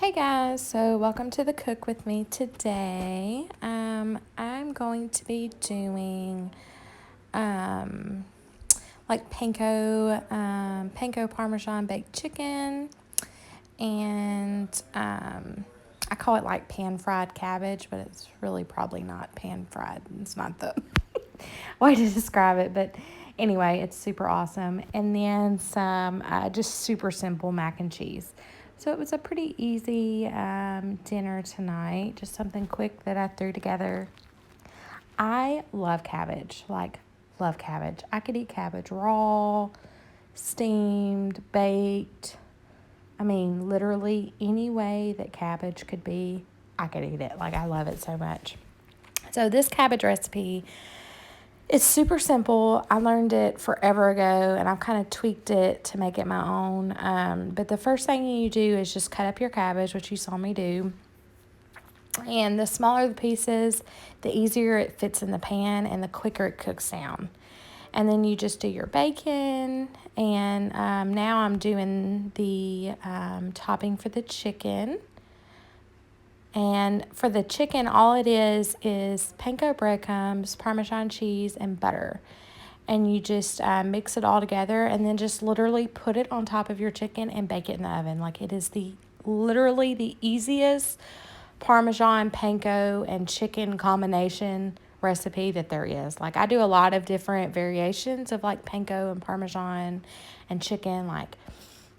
Hey guys, so welcome to the Cook with Me today. I'm going to be doing like panko Parmesan baked chicken, and I call it like pan fried cabbage, but it's really probably not pan fried. It's not the way to describe it, but anyway, it's super awesome. And then some just super simple mac and cheese. So it was a pretty easy dinner tonight, just something quick that I threw together. I love cabbage, love cabbage. I could eat cabbage raw, steamed, baked. I mean, literally any way that cabbage could be, I could eat it. I love it so much. So this cabbage recipe, it's super simple. I learned it forever ago, and I've kind of tweaked it to make it my own. But the first thing you do is just cut up your cabbage, which you saw me do. And the smaller the pieces, the easier it fits in the pan and the quicker it cooks down. And then you just do your bacon. And now I'm doing the topping for the chicken. And for the chicken, all it is panko breadcrumbs, Parmesan cheese, and butter. And you just mix it all together and then just literally put it on top of your chicken and bake it in the oven. It is literally the easiest Parmesan, panko, and chicken combination recipe that there is. I do a lot of different variations of panko and Parmesan and chicken,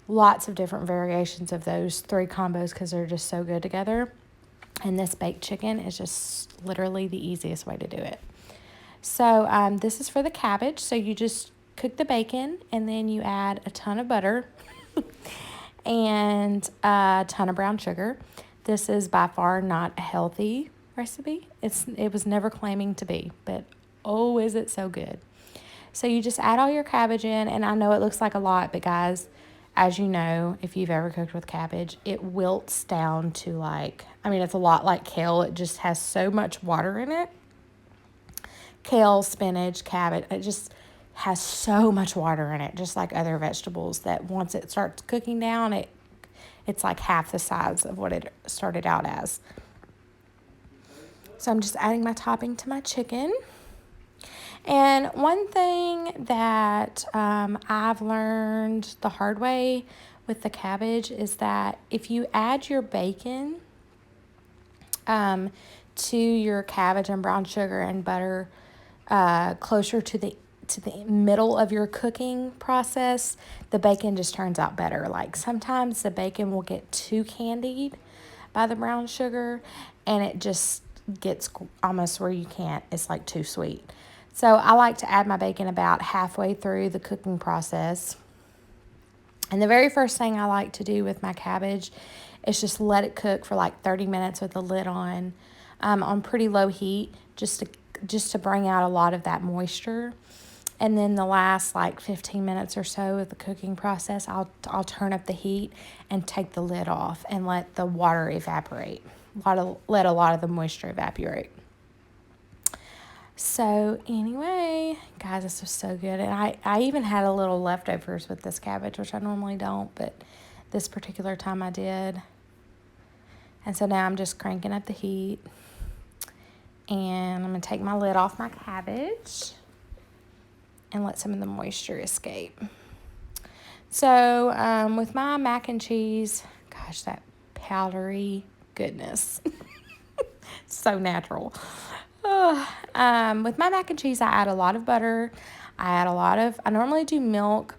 lots of different variations of those three combos because they're just so good together. And this baked chicken is just literally the easiest way to do it. So this is for the cabbage. So you just cook the bacon and then you add a ton of butter and a ton of brown sugar. This is by far not a healthy recipe. It was never claiming to be, but oh, is it so good. So you just add all your cabbage in, and I know it looks like a lot, but guys, as you know, if you've ever cooked with cabbage, it wilts down to it's a lot like kale. It just has so much water in it. Kale, spinach, cabbage, it just has so much water in it, just like other vegetables, that once it starts cooking down, it's like half the size of what it started out as. So I'm just adding my topping to my chicken. And one thing that I've learned the hard way with the cabbage is that if you add your bacon to your cabbage and brown sugar and butter closer to the middle of your cooking process, the bacon just turns out better. Sometimes the bacon will get too candied by the brown sugar, and it just gets almost where you can't. It's too sweet. So I like to add my bacon about halfway through the cooking process. And the very first thing I like to do with my cabbage is just let it cook for 30 minutes with the lid on pretty low heat, just to bring out a lot of that moisture. And then the last 15 minutes or so of the cooking process, I'll turn up the heat and take the lid off and let the water evaporate. Let a lot of the moisture evaporate. So anyway, guys, this was so good. And I even had a little leftovers with this cabbage, which I normally don't, but this particular time I did. And so now I'm just cranking up the heat. And I'm going to take my lid off my cabbage and let some of the moisture escape. So with my mac and cheese, gosh, that powdery goodness. So natural. With my mac and cheese, I add a lot of butter. I normally do milk,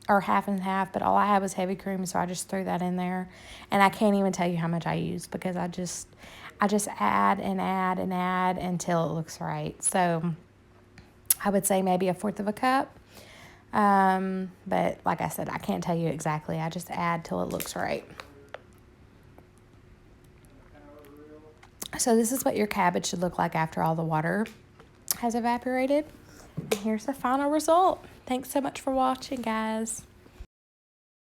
or half and half, but all I had was heavy cream, so I just threw that in there. And I can't even tell you how much I use because I just add and add and add until it looks right. So I would say maybe 1/4 of a cup. But like I said, I can't tell you exactly. I just add till it looks right. So this is what your cabbage should look like after all the water has evaporated. And here's the final result. Thanks so much for watching, guys.